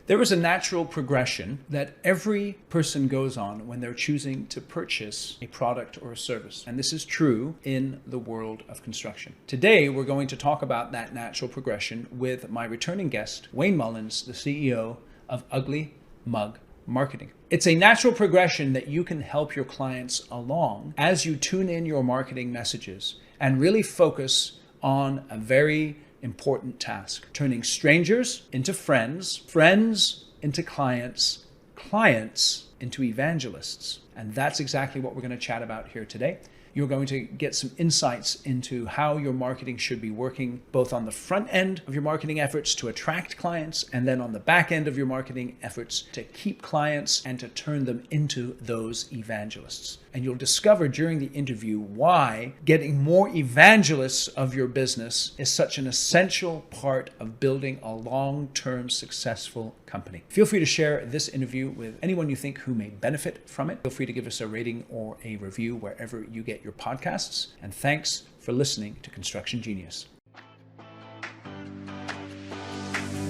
There is a natural progression that every person goes on when they're choosing to purchase a product or a service. And this is true in the world of construction. Today, we're going to talk about that natural progression with my returning guest, Wayne Mullins, the CEO of Ugly Mug Marketing. It's a natural progression that you can help your clients along as you tune in your marketing messages and really focus on a very important task: turning strangers into friends, friends into clients, clients into evangelists. And that's exactly what we're going to chat about here today. You're going to get some insights into how your marketing should be working, both on the front end of your marketing efforts to attract clients, and then on the back end of your marketing efforts to keep clients and to turn them into those evangelists. And you'll discover during the interview why getting more evangelists of your business is such an essential part of building a long-term successful company. Feel free to share this interview with anyone you think who may benefit from it. Feel free to give us a rating or a review wherever you get your podcasts. And thanks for listening to Construction Genius.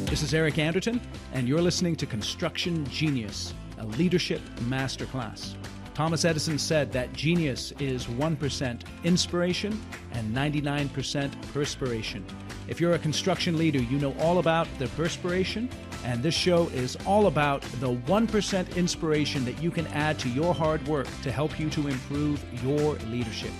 This is Eric Anderton, and you're listening to Construction Genius, a leadership masterclass. Thomas Edison said that genius is 1% inspiration and 99% perspiration. If you're a construction leader, you know all about the perspiration, and this show is all about the 1% inspiration that you can add to your hard work to help you to improve your leadership.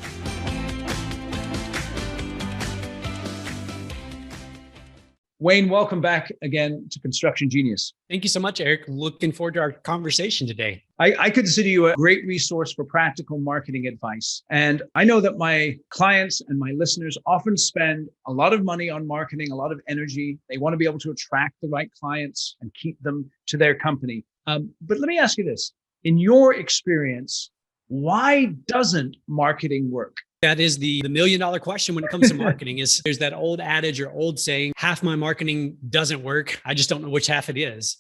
Wayne, welcome back again to Construction Genius. Thank you so much, Eric. Looking forward to our conversation today. I consider you a great resource for practical marketing advice. And I know that my clients and my listeners often spend a lot of money on marketing, a lot of energy. They want to be able to attract the right clients and keep them to their company. But let me ask you this. In your experience, why doesn't marketing work? That is the million-dollar question when it comes to marketing. Is there's that old adage or old saying, half my marketing doesn't work. I just don't know which half it is.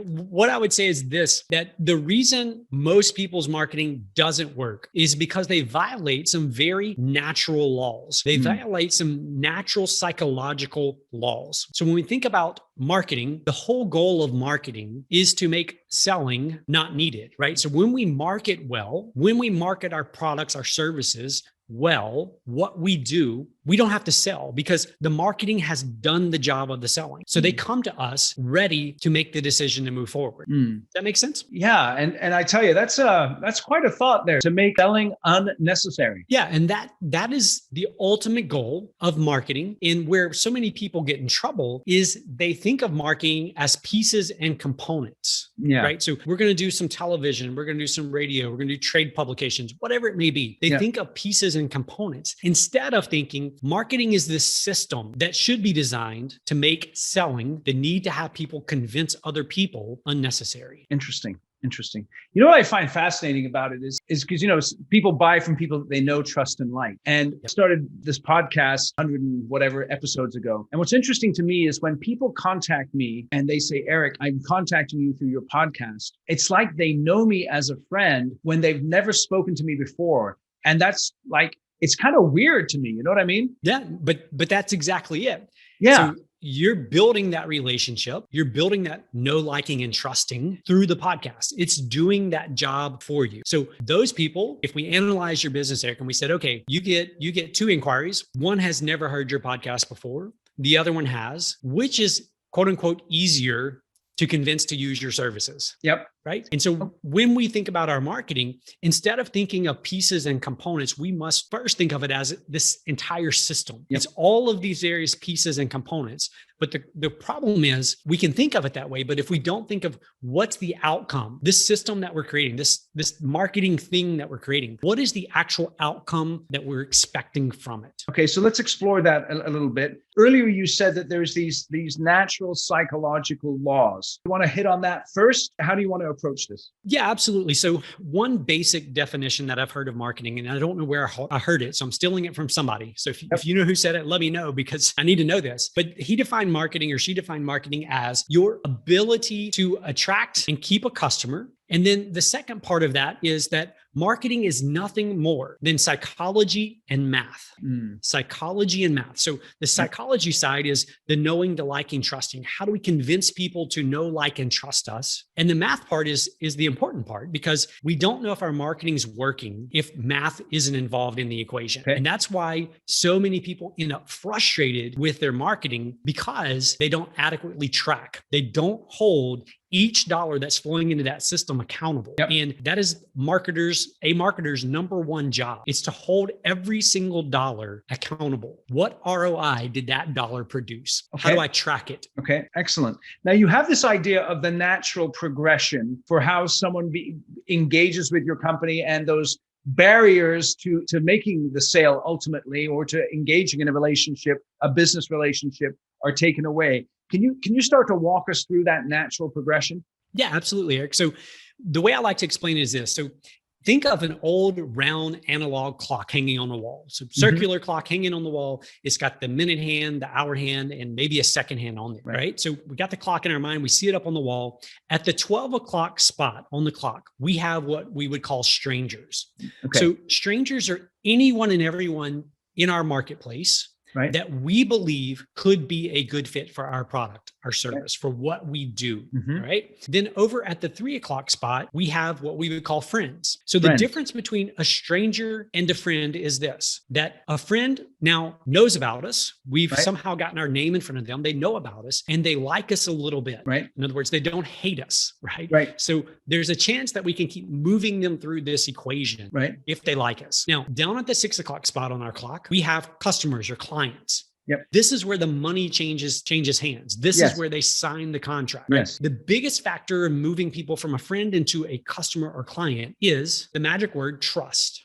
What I would say is this, that the reason most people's marketing doesn't work is because they violate some very natural laws. They violate some natural psychological laws. So when we think about marketing, the whole goal of marketing is to make selling not needed, right? So when we market well, when we market our products, our services well, what we do, we don't have to sell because the marketing has done the job of the selling. So they come to us ready to make the decision to move forward. Does that make sense? Yeah. And I tell you, that's quite a thought there, to make selling unnecessary. Yeah. And that is the ultimate goal of marketing. And where so many people get in trouble is they think of marketing as pieces and components. Yeah. Right. So we're going to do some television, we're going to do some radio, we're going to do trade publications, whatever it may be. They think of pieces and components instead of thinking marketing is this system that should be designed to make selling, the need to have people convince other people, unnecessary. Interesting. You know what I find fascinating about it is because, people buy from people that they know, trust, and like. And I started this podcast 100 and whatever episodes ago. And what's interesting to me is when people contact me and they say, Eric, I'm contacting you through your podcast. It's like they know me as a friend when they've never spoken to me before. And that's like, it's kind of weird to me. You know what I mean? Yeah, but that's exactly it. Yeah. So you're building that relationship. You're building that know, liking, and trusting through the podcast. It's doing that job for you. So those people, if we analyze your business, Eric, and we said, okay, you get 2 inquiries. One has never heard your podcast before. The other one has, which is quote unquote easier to convince to use your services. Yep. Right. And so when we think about our marketing, instead of thinking of pieces and components, we must first think of it as this entire system. Yep. It's all of these various pieces and components. But the problem is we can think of it that way. But if we don't think of what's the outcome, this system that we're creating, this marketing thing that we're creating, what is the actual outcome that we're expecting from it? Okay, so let's explore that a little bit. Earlier, you said that there's these natural psychological laws. You want to hit on that first? How do you want to approach this? Yeah, absolutely. So one basic definition that I've heard of marketing, and I don't know where I heard it, so I'm stealing it from somebody. So if you know who said it, let me know because I need to know this. But he defined marketing, or she defined marketing as your ability to attract and keep a customer. And then the second part of that is that marketing is nothing more than psychology and math. Psychology and math. So the psychology side is the knowing, the liking, trusting. How do we convince people to know, like, and trust us? And the math part is the important part, because we don't know if our marketing is working if math isn't involved in the equation. And that's why so many people end up frustrated with their marketing, because they don't adequately track. They don't hold each dollar that's flowing into that system accountable. And that is a marketer's number one job. It's to hold every single dollar accountable. What ROI did that dollar produce? How do I track it? Okay, excellent. Now you have this idea of the natural progression for how someone engages with your company, and those barriers to making the sale ultimately, or to engaging in a relationship, a business relationship, are taken away. Can you start to walk us through that natural progression? Yeah, absolutely, Eric. So the way I like to explain it is this. So think of an old round analog clock hanging on the wall. So circular clock hanging on the wall. It's got the minute hand, the hour hand, and maybe a second hand on there, right? So we got the clock in our mind. We see it up on the wall. At the 12 o'clock spot on the clock, we have what we would call strangers. So strangers are anyone and everyone in our marketplace that we believe could be a good fit for our product, our service, for what we do, right? Then over at the 3 o'clock spot, we have what we would call friends. So the difference between a stranger and a friend is this, that a friend now knows about us. We've somehow gotten our name in front of them. They know about us and they like us a little bit. In other words, they don't hate us, right? So there's a chance that we can keep moving them through this equation if they like us. Now, down at the 6 o'clock spot on our clock, we have customers or clients. This is where the money changes hands. This is where they sign the contract. The biggest factor in moving people from a friend into a customer or client is the magic word trust.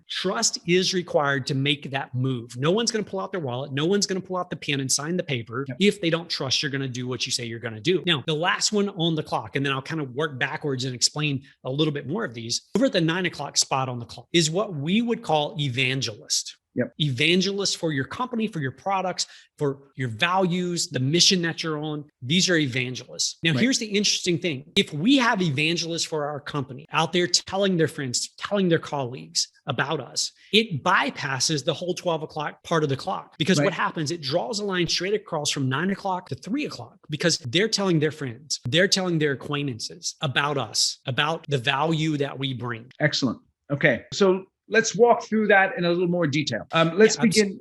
Trust is required to make that move. No one's going to pull out their wallet. No one's going to pull out the pen and sign the paper if they don't trust you're going to do what you say you're going to do. Now, the last one on the clock, and then I'll kind of work backwards and explain a little bit more of these. Over at the 9 o'clock spot on the clock is what we would call evangelist. Evangelists for your company, for your products, for your values, the mission that you're on. These are evangelists. Now, here's the interesting thing. If we have evangelists for our company out there telling their friends, telling their colleagues about us, it bypasses the whole 12 o'clock part of the clock. Because what happens, it draws a line straight across from 9 o'clock to 3 o'clock, because they're telling their friends, they're telling their acquaintances about us, about the value that we bring. Excellent. Okay. So let's walk through that in a little more detail. Let's begin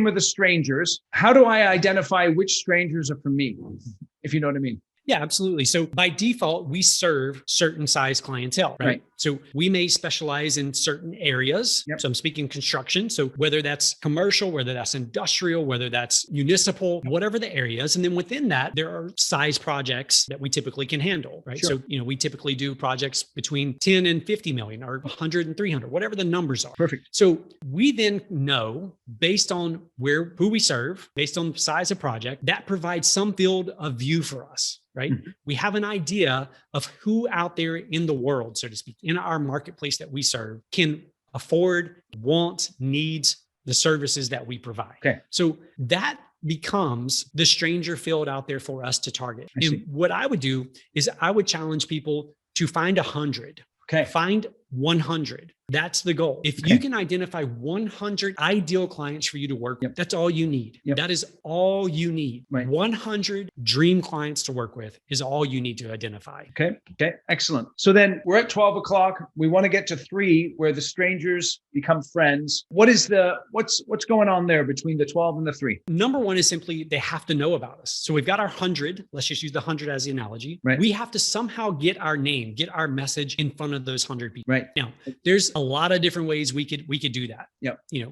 with the strangers. How do I identify which strangers are for me, if you know what I mean? Yeah, absolutely. So by default, we serve certain size clientele, right? So we may specialize in certain areas. So I'm speaking construction. So whether that's commercial, whether that's industrial, whether that's municipal, whatever the areas. And then within that, there are size projects that we typically can handle, right? So, we typically do projects between 10 and 50 million or 100 and 300, whatever the numbers are. So we then know, based on who we serve, based on the size of project, that provides some field of view for us. We have an idea of who out there in the world, so to speak, in our marketplace that we serve, can afford, want, needs the services that we provide. So that becomes the stranger field out there for us to target. And what I would do is I would challenge people to find 100. Find 100. That's the goal. If you can identify 100 ideal clients for you to work with, that's all you need. That is all you need. 100 dream clients to work with is all you need to identify. Okay. Excellent. So then we're at 12 o'clock. We want to get to 3, where the strangers become friends. What's going on there between the 12 and the 3? Number one is simply they have to know about us. So we've got our 100. Let's just use the 100 as the analogy. We have to somehow get our name, get our message in front of those 100 people. Now, there's a lot of different ways we could do that.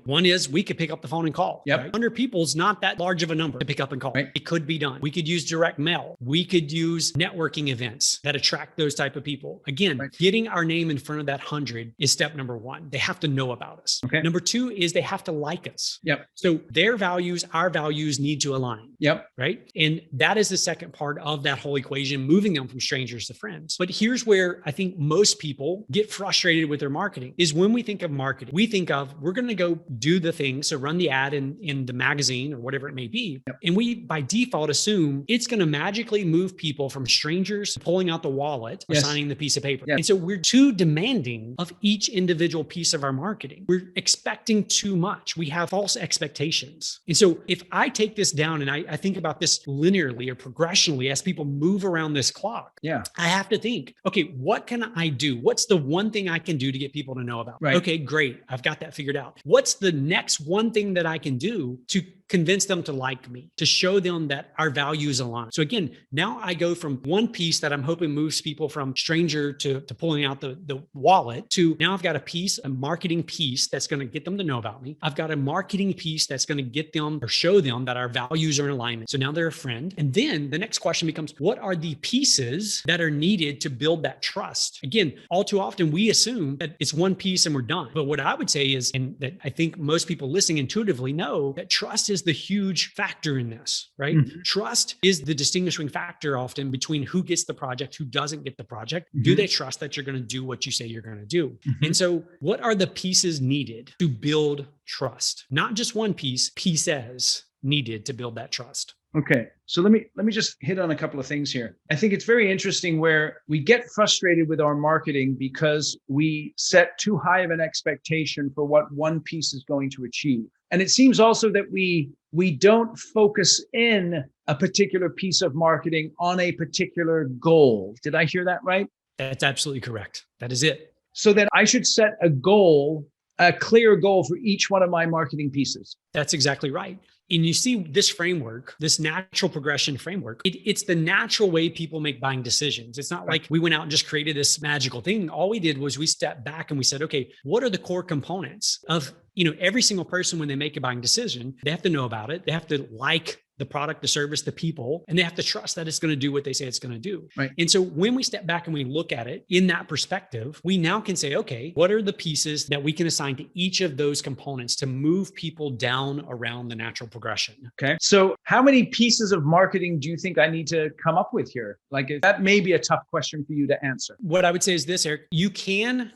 One is we could pick up the phone and call. 100 people is not that large of a number to pick up and call. It could be done. We could use direct mail. We could use networking events that attract those type of people. Again, getting our name in front of that 100 is step number 1. They have to know about us. Number 2 is they have to like us. So their values, our values need to align. Right. And that is the second part of that whole equation, moving them from strangers to friends. But here's where I think most people get frustrated with their marketing. is when we think of marketing, we think of we're going to go do the thing. So run the ad in the magazine or whatever it may be. Yep. And we, by default, assume it's going to magically move people from strangers to pulling out the wallet or signing the piece of paper. Yes. And so we're too demanding of each individual piece of our marketing. We're expecting too much. We have false expectations. And so if I take this down and I think about this linearly or progressionally as people move around this clock, I have to think, okay, what can I do? What's the one thing I can do to get people to know about? Right. Okay, great. I've got that figured out. What's the next one thing that I can do to convince them to like me, to show them that our values align? So again, now I go from one piece that I'm hoping moves people from stranger to pulling out the wallet to now I've got a marketing piece that's going to get them to know about me. I've got a marketing piece that's going to get them or show them that our values are in alignment. So now they're a friend. And then the next question becomes, what are the pieces that are needed to build that trust? Again, all too often we assume that it's one piece and we're done. But what I would say is, and that I think most people listening intuitively know, that trust is the huge factor in this, right? Mm-hmm. Trust is the distinguishing factor often between who gets the project, who doesn't get the project. Mm-hmm. Do they trust that you're going to do what you say you're going to do? Mm-hmm. And so what are the pieces needed to build trust? Not just one piece, pieces needed to build that trust. Okay. So let me just hit on a couple of things here. I think it's very interesting where we get frustrated with our marketing because we set too high of an expectation for what one piece is going to achieve. And it seems also that we don't focus in a particular piece of marketing on a particular goal. Did I hear that right? That's absolutely correct. That is it. So then I should set a goal, a clear goal for each one of my marketing pieces. That's exactly right. And you see this framework, this natural progression framework, it's the natural way people make buying decisions. It's not like we went out and just created this magical thing. All we did was we stepped back and we said, okay, what are the core components of, every single person when they make a buying decision? They have to know about it. They have to like the product, the service, the people, and they have to trust that it's going to do what they say it's going to do. Right. And so when we step back and we look at it in that perspective, we now can say, okay, what are the pieces that we can assign to each of those components to move people down around the natural progression? Okay. So how many pieces of marketing do you think I need to come up with here? Like that may be a tough question for you to answer. What I would say is this, Eric, you can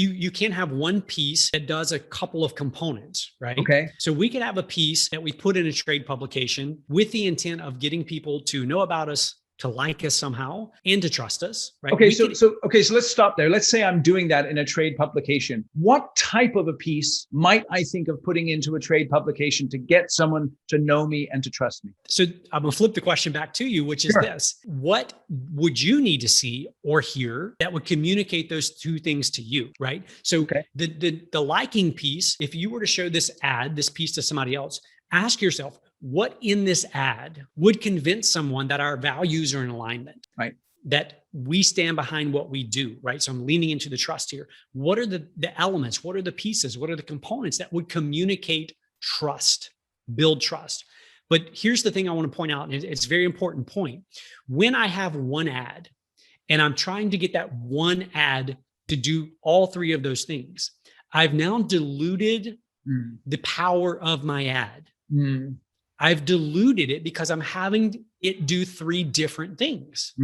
have one piece that does a couple of components, right? Okay. So we could have a piece that we put in a trade publication with the intent of getting people to know about us, to like us somehow, and to trust us, right? Okay, so let's stop there. Let's say I'm doing that in a trade publication. What type of a piece might I think of putting into a trade publication to get someone to know me and to trust me? So I'm gonna flip the question back to you, which is this: what would you need to see or hear that would communicate those two things to you, right? So the liking piece, if you were to show this piece to somebody else, ask yourself, what in this ad would convince someone that our values are in alignment, right? That we stand behind what we do, right? So I'm leaning into the trust here. What are the elements? What are the pieces? What are the components that would communicate trust, build trust? But here's the thing I want to point out, and it's a very important point. When I have one ad and I'm trying to get that one ad to do all three of those things, I've now diluted the power of my ad. I've diluted it because I'm having it do three different things,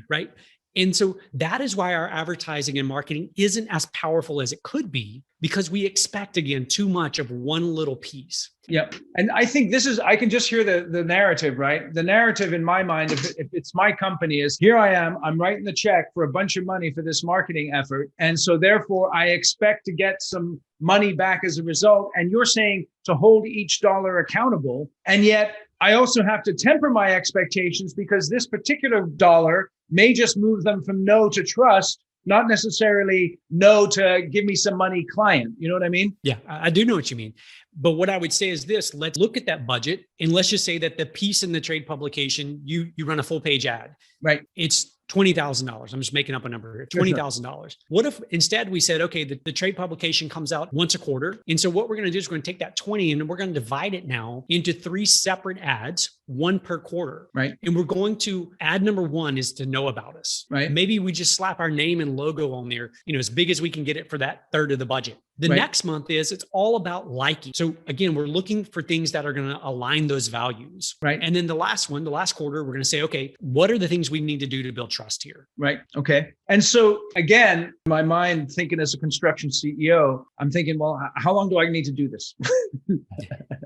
right? And so that is why our advertising and marketing isn't as powerful as it could be, because we expect, again, too much of one little piece. Yep. And I think I can just hear the narrative, right? The narrative in my mind, if it's my company, is here I am, I'm writing the check for a bunch of money for this marketing effort. And so therefore I expect to get some money back as a result. And you're saying to hold each dollar accountable. And yet I also have to temper my expectations because this particular dollar may just move them from no to trust, not necessarily no to give me some money client. You know what I mean? Yeah, I do know what you mean. But what I would say is this: let's look at that budget, and let's just say that the piece in the trade publication, you run a full page ad. Right. It's $20,000. I'm just making up a number here, $20,000. What if instead we said, okay, the trade publication comes out once a quarter. And so what we're going to do is we're going to take that 20 and we're going to divide it now into 3 separate ads. one per quarter. Right. And we're going to ad number one is to know about us. Right. Maybe we just slap our name and logo on there, as big as we can get it for that third of the budget. The next month it's all about liking. So again, we're looking for things that are going to align those values. Right. And then the last quarter, we're going to say, okay, what are the things we need to do to build trust here? Right. Okay. And so again, in my mind, thinking as a construction CEO, I'm thinking, well, how long do I need to do this?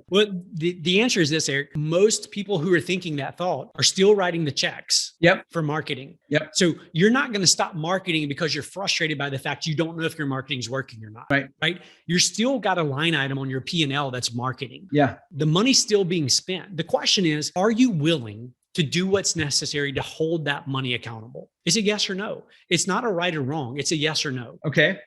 Well, the answer is this, Eric. Most people who are thinking that thought are still writing the checks for marketing. Yep. So you're not going to stop marketing because you're frustrated by the fact you don't know if your marketing is working or not. Right. You're still got a line item on your P&L that's marketing. Yeah. The money's still being spent. The question is, are you willing to do what's necessary to hold that money accountable? It's a yes or no. It's not a right or wrong. It's a yes or no. Okay.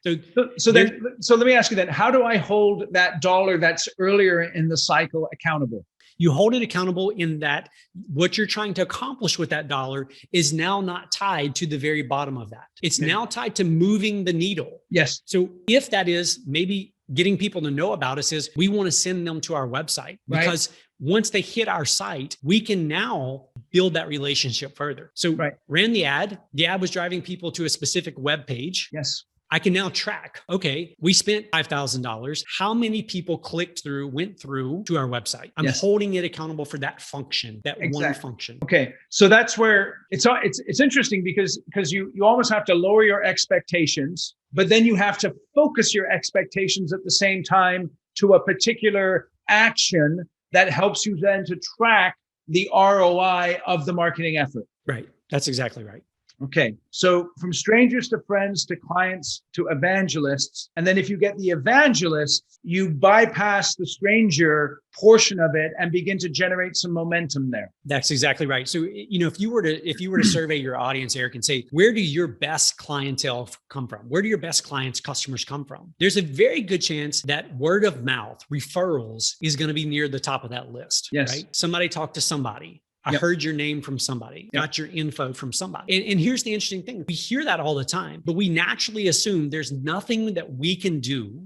So let me ask you then, how do I hold that dollar that's earlier in the cycle accountable? You hold it accountable in that what you're trying to accomplish with that dollar is now not tied to the very bottom of that. It's now tied to moving the needle. Yes. So if that is maybe getting people to know about us, is we want to send them to our website because once they hit our site, we can now build that relationship further. So ran the ad was driving people to a specific web page. Yes. I can now track, okay, we spent $5,000. How many people went through to our website? I'm holding it accountable for that function, that one function. Okay. So that's where it's interesting because you almost have to lower your expectations, but then you have to focus your expectations at the same time to a particular action that helps you then to track the ROI of the marketing effort. Right. That's exactly right. Okay. So from strangers to friends to clients to evangelists. And then if you get the evangelists, you bypass the stranger portion of it and begin to generate some momentum there. That's exactly right. So, if you were to survey your audience, Eric, and say, where do your best clientele come from? Where do your best customers come from? There's a very good chance that word of mouth, referrals, is going to be near the top of that list. Yes. Right? Somebody talked to somebody. I heard your name from somebody, got your info from somebody. And here's the interesting thing. We hear that all the time, but we naturally assume there's nothing that we can do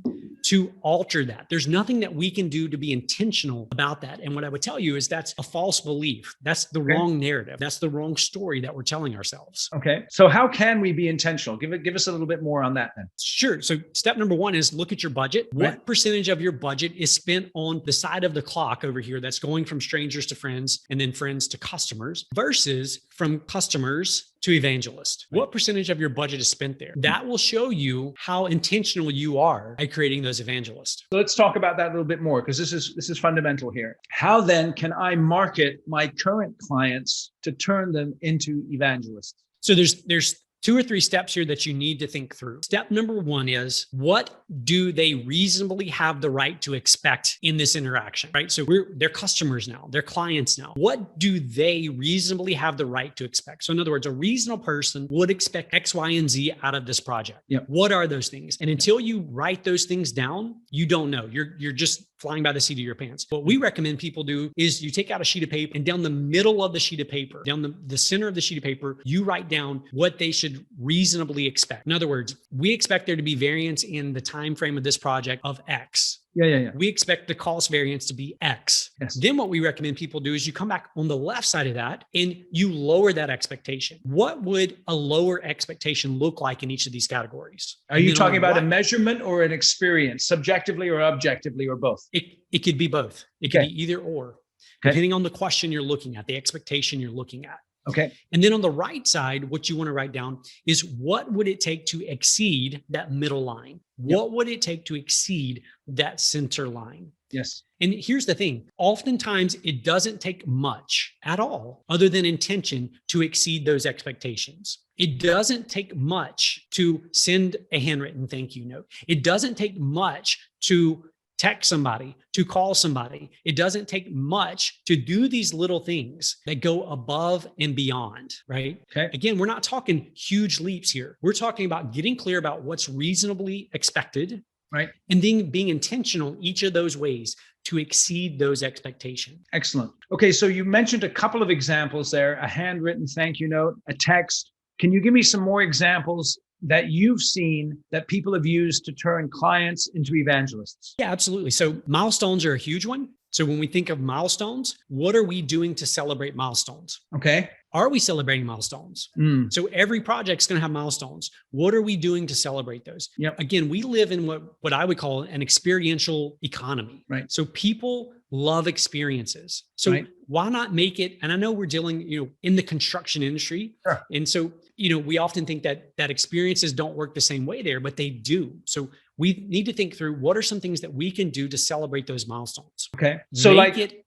to alter that. There's nothing that we can do to be intentional about that. And what I would tell you is that's a false belief. That's the wrong narrative. That's the wrong story that we're telling ourselves. Okay. So how can we be intentional? Give us a little bit more on that then. Sure. So step number one is look at your budget. What percentage of your budget is spent on the side of the clock over here that's going from strangers to friends and then friends to customers versus from customers to evangelists? What percentage of your budget is spent there? That will show you how intentional you are at creating those evangelists. So let's talk about that a little bit more because this is fundamental here. How then can I market my current clients to turn them into evangelists? So there's 2 or 3 steps here that you need to think through. Step number one is, what do they reasonably have the right to expect in this interaction, right? So they're customers now, they're clients now. What do they reasonably have the right to expect? So in other words, a reasonable person would expect X, Y, and Z out of this project. Yep. What are those things? And until you write those things down, you don't know. You're just flying by the seat of your pants. What we recommend people do is you take out a sheet of paper and down the middle of the sheet of paper, down the center of the sheet of paper, you write down what they should reasonably expect. In other words, we expect there to be variance in the time frame of this project of X. Yeah. We expect the cost variance to be X. Yes. Then what we recommend people do is you come back on the left side of that and you lower that expectation. What would a lower expectation look like in each of these categories? Are you talking about a measurement or an experience, subjectively or objectively or both? It could be both. It could be either or, depending on the question you're looking at, the expectation you're looking at. Okay. And then on the right side, what you want to write down is, what would it take to exceed that middle line? What would it take to exceed that center line? Yes. And here's the thing. Oftentimes it doesn't take much at all other than intention to exceed those expectations. It doesn't take much to send a handwritten thank you note. It doesn't take much to text somebody, to call somebody. It doesn't take much to do these little things that go above and beyond, right? Okay. Again, we're not talking huge leaps here. We're talking about getting clear about what's reasonably expected, right? And then being intentional each of those ways to exceed those expectations. Excellent. Okay, so you mentioned a couple of examples there, a handwritten thank you note, a text. Can you give me some more examples that you've seen that people have used to turn clients into evangelists? Yeah, absolutely. So milestones are a huge one. So when we think of milestones, what are we doing to celebrate milestones? Okay. Are we celebrating milestones? So every project's going to have milestones. What are we doing to celebrate those? Yep. Again, we live in what I would call an experiential economy. Right. So people love experiences. So Right. why not make it? And I know we're dealing, in the construction industry. Sure. And so, we often think that experiences don't work the same way there, but they do. So we need to think through what are some things that we can do to celebrate those milestones. Okay. So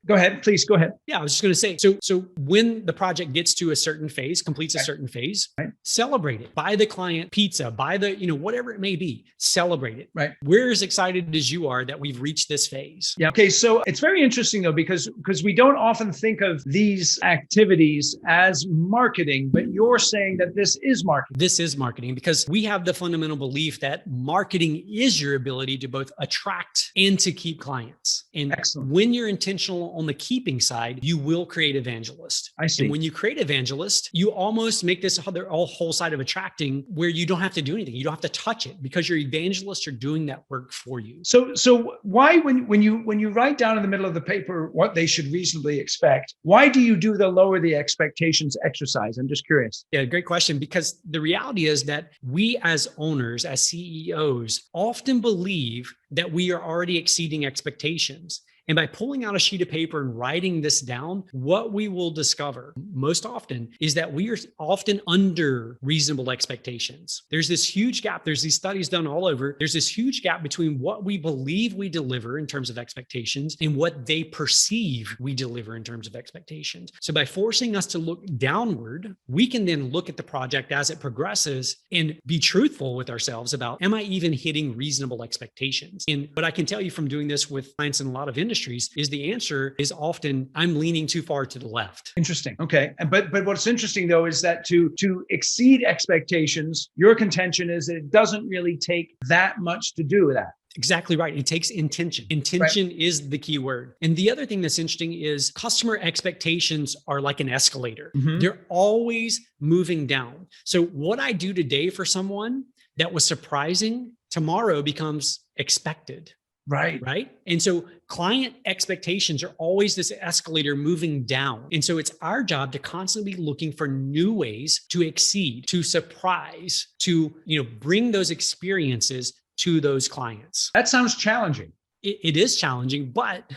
go ahead, please go ahead. Yeah, I was just going to say, so when the project gets to a certain phase, completes a certain phase, celebrate it. Buy the client pizza, buy the, whatever it may be, celebrate it. Right. We're as excited as you are that we've reached this phase. Yeah. Okay. So it's very interesting though, because we don't often think of these activities as marketing, but you're saying that this is marketing. This is marketing because we have the fundamental belief that marketing is your ability to both attract and to keep clients. And Excellent. When you're intentional on the keeping side, you will create evangelists. I see. And when you create evangelists, you almost make this whole side of attracting where you don't have to do anything. You don't have to touch it because your evangelists are doing that work for you. So why, when you write down in the middle of the paper what they should reasonably expect, why do you do the lower the expectations exercise? I'm just curious. Yeah, great question. Because the reality is that we as owners, as CEOs, often believe that we are already exceeding expectations. And by pulling out a sheet of paper and writing this down, what we will discover most often is that we are often under reasonable expectations. There's this huge gap. There's these studies done all over. There's this huge gap between what we believe we deliver in terms of expectations and what they perceive we deliver in terms of expectations. So by forcing us to look downward, we can then look at the project as it progresses and be truthful with ourselves about, am I even hitting reasonable expectations? And what I can tell you from doing this with clients in a lot of industries is the answer is often, I'm leaning too far to the left. Interesting. Okay. But what's interesting though, is that to exceed expectations, your contention is that it doesn't really take that much to do that. Exactly right. It takes intention. Intention is the key word. And the other thing that's interesting is customer expectations are like an escalator. They're always moving down. So what I do today for someone that was surprising, tomorrow becomes expected. Right. And so client expectations are always this escalator moving down. And so it's our job to constantly be looking for new ways to exceed, to surprise, to, bring those experiences to those clients. That sounds challenging. It is challenging, but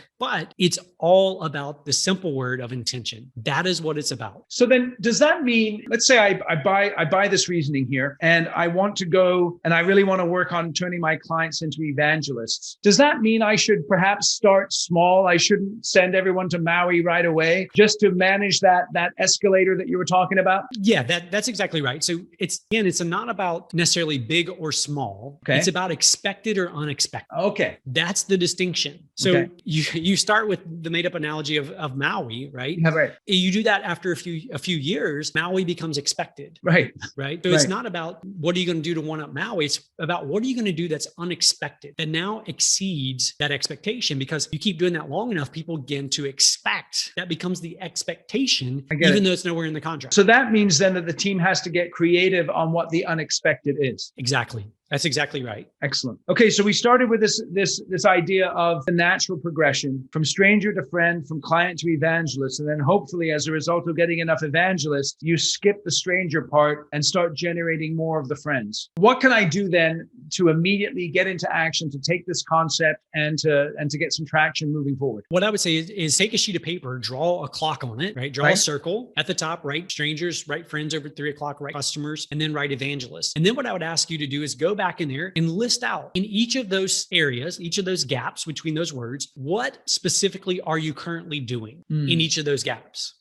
it's all about the simple word of intention. That is what it's about. So then does that mean, let's say I buy this reasoning here and I want to go and I really want to work on turning my clients into evangelists. Does that mean I should perhaps start small? I shouldn't send everyone to Maui right away just to manage that escalator that you were talking about? Yeah, that's exactly right. So it's not about necessarily big or small. Okay. It's about expected or unexpected. Okay. That's the distinction. So you start with the made up analogy of Maui, right? Yeah, right. You do that after a few years, Maui becomes expected. Right. Right. So it's not about what are you going to do to one up Maui? It's about what are you going to do that's unexpected, that now exceeds that expectation, because you keep doing that long enough, people begin to expect. That becomes the expectation, even though it's nowhere in the contract. So that means then that the team has to get creative on what the unexpected is. Exactly. That's exactly right. Excellent. Okay, so we started with this idea of the natural progression from stranger to friend, from client to evangelist, and then hopefully as a result of getting enough evangelists, you skip the stranger part and start generating more of the friends. What can I do then to immediately get into action to take this concept and to get some traction moving forward? What I would say is take a sheet of paper, draw a clock on it, right? Draw a circle at the top, write strangers, write friends over 3 o'clock, write customers, and then write evangelists. And then what I would ask you to do is go back in there and list out in each of those areas, each of those gaps between those words, what specifically are you currently doing in each of those gaps?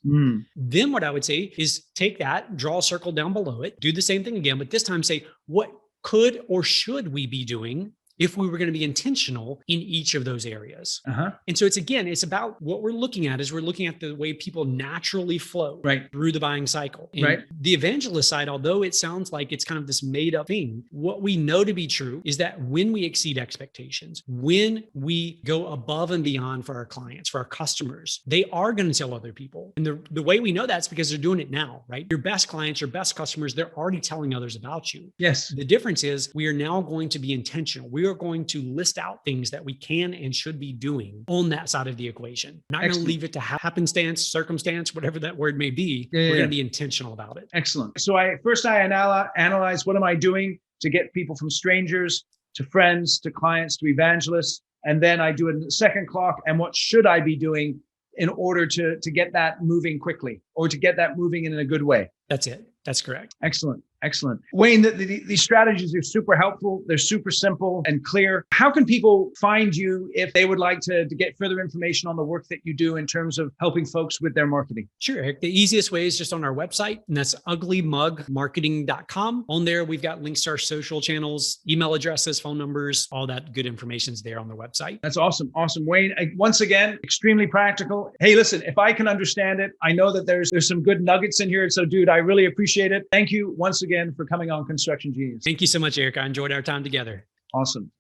Then what I would say is take that, draw a circle down below it, do the same thing again, but this time say, what could or should we be doing if we were going to be intentional in each of those areas? And so it's about what we're looking at is we're looking at the way people naturally flow through the buying cycle. And the evangelist side, although it sounds like it's kind of this made up thing, what we know to be true is that when we exceed expectations, when we go above and beyond for our clients, for our customers, they are going to tell other people. And the way we know that's because they're doing it now, right? Your best clients, your best customers, they're already telling others about you. Yes. The difference is we are now going to be intentional. We we're going to list out things that we can and should be doing on that side of the equation. Not going to leave it to happenstance, circumstance, whatever that word may be. We're going to be intentional about it. Excellent. So I analyze what am I doing to get people from strangers to friends to clients to evangelists. And then I do a second clock. And what should I be doing in order to get that moving quickly or to get that moving in a good way? That's it. That's correct. Excellent. Excellent. Wayne, these strategies are super helpful. They're super simple and clear. How can people find you if they would like to get further information on the work that you do in terms of helping folks with their marketing? Sure, Eric. The easiest way is just on our website, and that's uglymugmarketing.com. On there, we've got links to our social channels, email addresses, phone numbers, all that good information is there on the website. That's awesome. Awesome. Wayne, once again, extremely practical. Hey, listen, if I can understand it, I know that there's some good nuggets in here. So, dude, I really appreciate it. Thank you once again for coming on Construction Genius. Thank you so much, Eric. I enjoyed our time together. Awesome.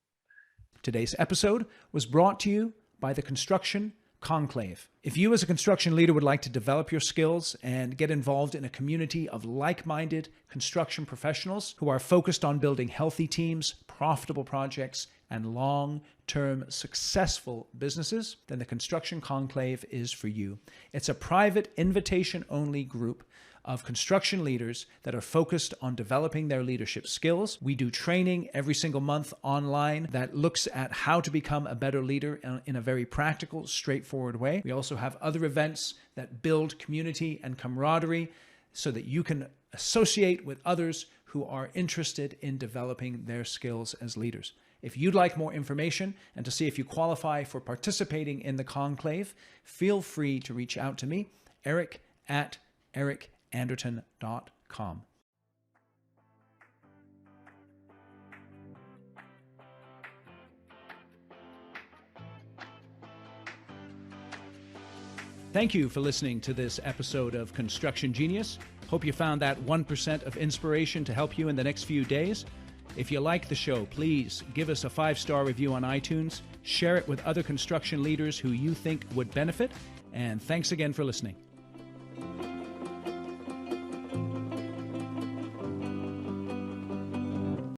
Today's episode was brought to you by the Construction Conclave. If you as a construction leader would like to develop your skills and get involved in a community of like-minded construction professionals who are focused on building healthy teams, profitable projects, and long-term successful businesses, then the Construction Conclave is for you. It's a private invitation-only group of construction leaders that are focused on developing their leadership skills. We do training every single month online that looks at how to become a better leader in a very practical, straightforward way. We also have other events that build community and camaraderie so that you can associate with others who are interested in developing their skills as leaders. If you'd like more information and to see if you qualify for participating in the conclave, feel free to reach out to me, eric@ericanderton.com. Thank you for listening to this episode of Construction Genius. Hope you found that 1% of inspiration to help you in the next few days. If you like the show, please give us a 5-star review on iTunes, share it with other construction leaders who you think would benefit, and thanks again for listening.